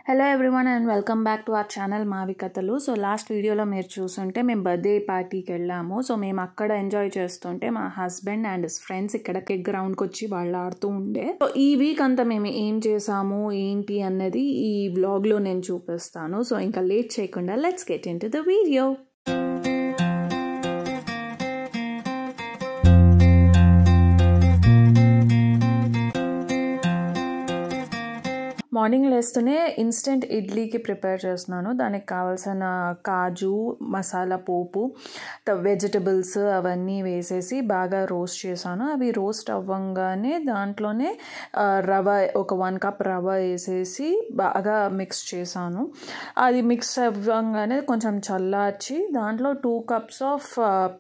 Hello everyone and welcome back to our channel మావి కథలు. So last వీడియోలో మీరు చూస్తుంటే మేము బర్త్డే పార్టీకి వెళ్ళాము. సో మేము అక్కడ ఎంజాయ్ చేస్తుంటే మా హస్బెండ్ అండ్ ఫ్రెండ్స్ ఇక్కడ కిక్ గ్రౌండ్కి వచ్చి వాళ్ళు ఆడుతూ ఉండే. సో ఈ వీక్ అంతా మేము ఏం చేసాము ఏంటి అన్నది ఈ వ్లాగ్లో నేను చూపిస్తాను. సో ఇంకా లేట్ చేయకుండా let's get into the video. Morning లేస్తూనే ఇన్స్టెంట్ ఇడ్లీకి ప్రిపేర్ చేస్తున్నాను. దానికి కావాల్సిన కాజు, మసాలా పోపు, వెజిటబుల్స్ అవన్నీ వేసేసి బాగా రోస్ట్ చేశాను. అవి రోస్ట్ అవ్వంగానే దాంట్లోనే రవ, ఒక 1 కప్ రవ వేసేసి బాగా మిక్స్ చేశాను. అది మిక్స్ అవ్వంగానే కొంచెం చల్లార్చి దాంట్లో 2 కప్స్ ఆఫ్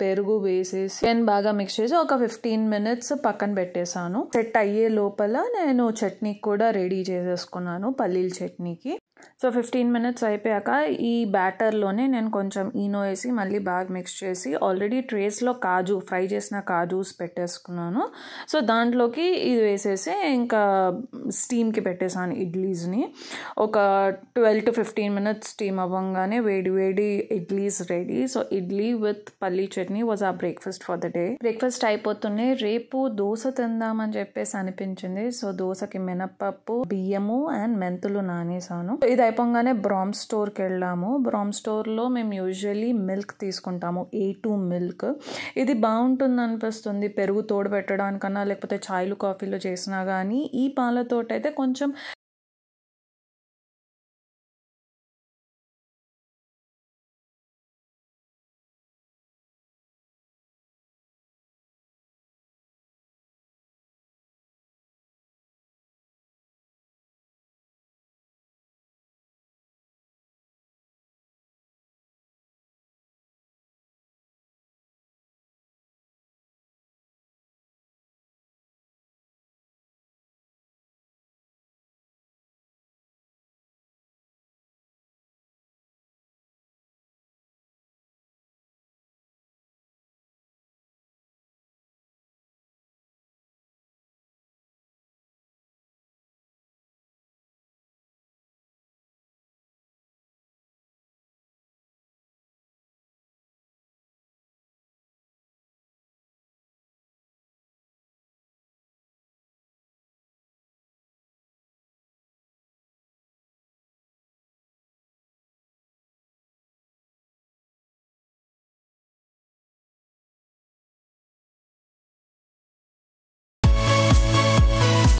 పెరుగు వేసేసి నేను బాగా మిక్స్ చేసి ఒక 15 minutes పక్కన పెట్టేశాను. సెట్ అయ్యే లోపల నేను చట్నీ కూడా రెడీ చేసేసుకున్నాను, పల్లీల చట్నీకి. సో 15 minutes అయిపోయాక ఈ బ్యాటర్లోనే నేను కొంచెం ఈనో వేసి మళ్ళీ బాగా మిక్స్ చేసి ఆల్రెడీ ట్రేస్లో కాజు, ఫ్రై చేసిన కాజూస్ పెట్టేసుకున్నాను. సో దాంట్లోకి ఇది వేసేసి ఇంకా స్టీమ్కి పెట్టేసాను ఇడ్లీస్ని. ఒక 12 to 15 minutes స్టీమ్ అవ్వగానే వేడి వేడి idlis ready. So idli with palli chutney was a breakfast for the day. Breakfast అయిపోతూనే రేపు దోశ తిందామని చెప్పేసి అనిపించింది. సో దోశకి మినప్పప్పు, బియ్యము అండ్ మెంతులు నానేసాను. ఇది అయిపోగానే బ్రామ్ స్టోర్కి వెళ్ళాము. బ్రామ్ స్టోర్లో మేము యూజువల్లీ మిల్క్ తీసుకుంటాము, A2 మిల్క్. ఇది బాగుంటుంది అనిపిస్తుంది పెరుగు తోడు పెట్టడానికన్నా, లేకపోతే చాయ్లు కాఫీలు చేసినా కానీ. ఈ పాలతోటైతే కొంచెం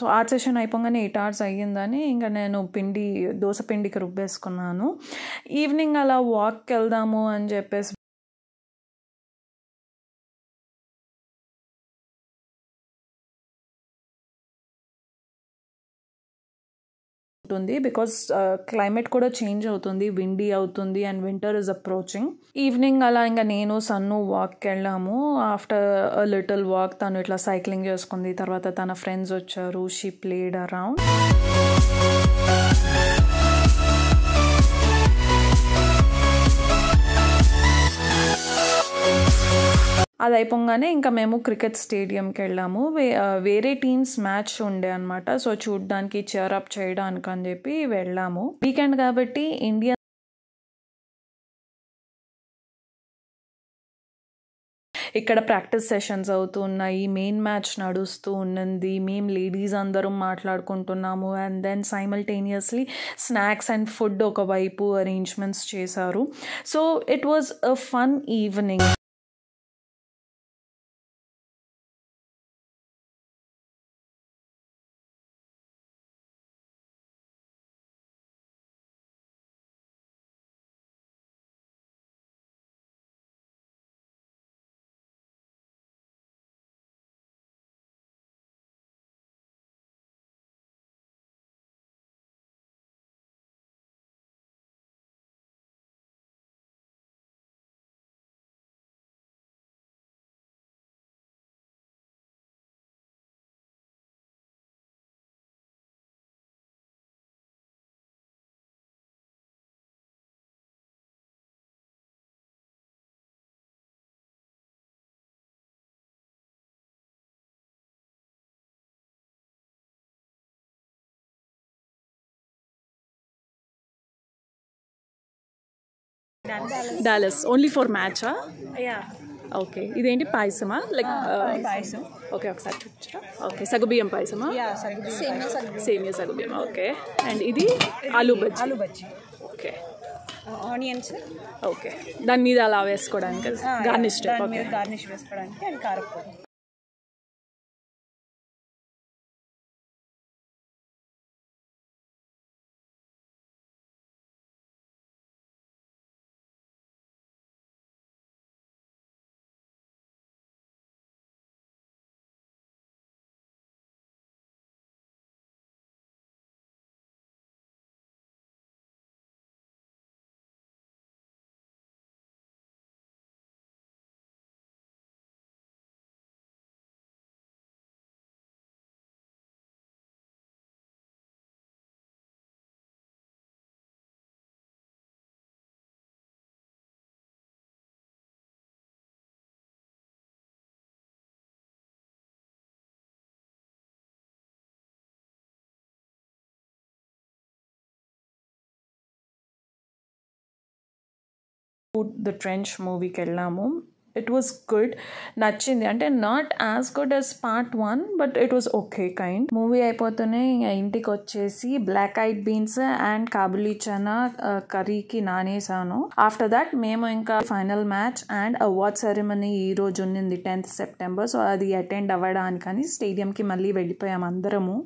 సో ఆర్ట్ సెషన్ అయిపోగానే 8 hours అయ్యిందని ఇంకా నేను దోశ పిండికి రుబ్బేసుకున్నాను. ఈవినింగ్ అలా వాక్కి వెళ్దాము అని చెప్పేసి ఉంటుంది. బికాస్ క్లైమేట్ కూడా చేంజ్ అవుతుంది, విండీ అవుతుంది and winter is approaching. Evening అలా ఇంకా నేను సన్ను వాక్కి వెళ్ళాము. ఆఫ్టర్ అ లిటిల్ వాక్ తను ఇట్లా సైక్లింగ్ చేసుకుంది. తర్వాత తన ఫ్రెండ్స్ వచ్చారు, షీ ప్లేడ్ అరౌండ్. అది అయిపోగానే ఇంకా మేము క్రికెట్ స్టేడియంకి వెళ్ళాము. వేరే టీమ్స్ మ్యాచ్ ఉండే అనమాట. సో చూడడానికి, చేరప్ చేయడానికి అని చెప్పి వెళ్ళాము. వీకెండ్ కాబట్టి ఇండియా ఇక్కడ ప్రాక్టీస్ సెషన్స్ అవుతున్నాయి, మెయిన్ మ్యాచ్ నడుస్తూ ఉన్నది. మేము లేడీస్ అందరం మాట్లాడుకుంటున్నాము. And then simultaneously snacks and food ఒకవైపు అరేంజ్మెంట్స్ చేశారు. So it was a fun evening. Dallas only for మ్యాచా? యా. ఓకే, ఇదేంటి పాయసమా? లైక్ పాయసం. ఓకే, ఒకసారి చూపించరా? ఓకే, సగ్గుబియ్యం పాయసమా? సేమియా సగ్గుబియ్యం. ఓకే, అండ్ ఇది aloo bajji. Okay, onions. Okay, దాని మీద అలా వేసుకోవడానికి గార్నిష్ టైప్. ఓకే, గార్నిష్ వేసుకోవడానికి అండ్ కారపొడి. ద ట్రెంచ్ మూవీకి వెళ్ళాము. ఇట్ వాస్ గుడ్, నచ్చింది. అంటే not as good as part 1, but it was okay kind. Movie అయిపోతూనే ఇంకా ఇంటికి వచ్చేసి black eyed beans and kabuli chana కర్రీకి నానేసాను. ఆఫ్టర్ దాట్ మేము ఇంకా final match and award ceremony ఈ రోజు ఉన్నింది 10th September. సో అది అటెండ్ అవ్వడానికని స్టేడియంకి మళ్ళీ వెళ్ళిపోయాం అందరము.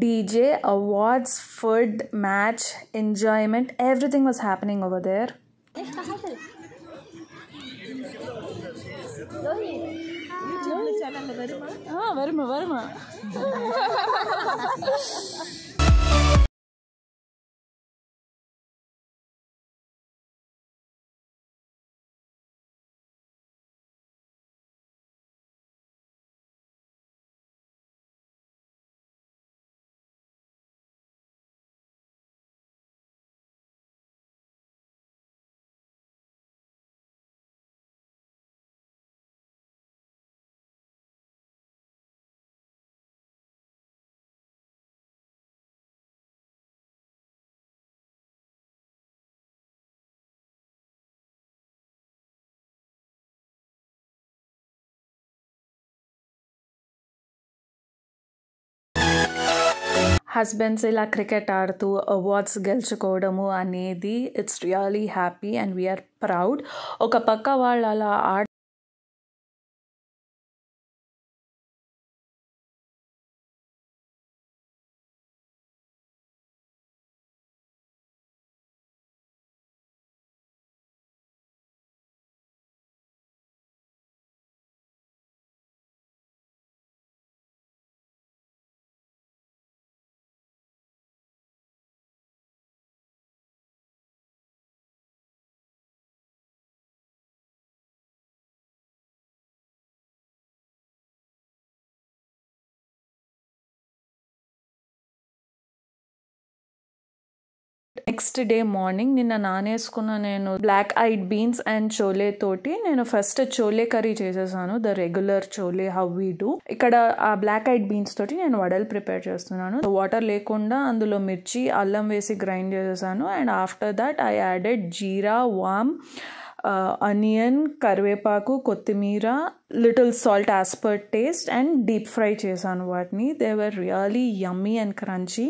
DJ, awards, food, match, enjoyment, everything was happening over there. Varma. Husbands ఇలా క్రికెట్ ఆడుతూ అవార్డ్స్ గెలుచుకోవడము అనేది it's really happy and we are proud. ఒక పక్క వాళ్ళు అలా నెక్స్ట్ డే మార్నింగ్ నిన్న నానేసుకున్న నేను black eyed beans and chole తోటి నేను ఫస్ట్ చోలే కర్రీ చేసేసాను, the regular chole how we do. ఇక్కడ ఆ బ్లాక్ ఐడ్ బీన్స్ తోటి నేను వడలు ప్రిపేర్ చేస్తున్నాను. వాటర్ లేకుండా అందులో మిర్చి అల్లం వేసి గ్రైండ్ చేసేసాను. And after that I added jeera, warm, onion, కరివేపాకు, కొత్తిమీర, little salt as per taste and deep fry చేశాను వాటిని. They were really yummy and crunchy.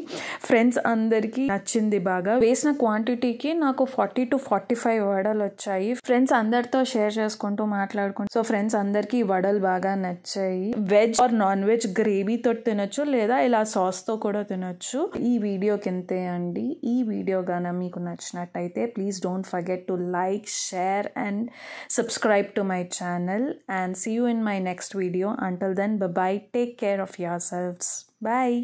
Friends అందరికీ నచ్చింది బాగా. వేసిన క్వాంటిటీకి నాకు 40 to 45 వడలు వచ్చాయి. ఫ్రెండ్స్ అందరితో షేర్ చేసుకుంటూ మాట్లాడుకుంటూ, సో ఫ్రెండ్స్ అందరికీ వడలు బాగా నచ్చాయి. వెజ్ ఆర్ నాన్ వెజ్ గ్రేవీతో తినొచ్చు, లేదా ఇలా సాస్తో కూడా తినొచ్చు. ఈ వీడియోకి ఇంతే అండి. ఈ వీడియో గాన మీకు నచ్చినట్టయితే please don't forget to like, share and subscribe to my channel, and see you in my next video. Until then, bye bye, take care of yourselves, bye.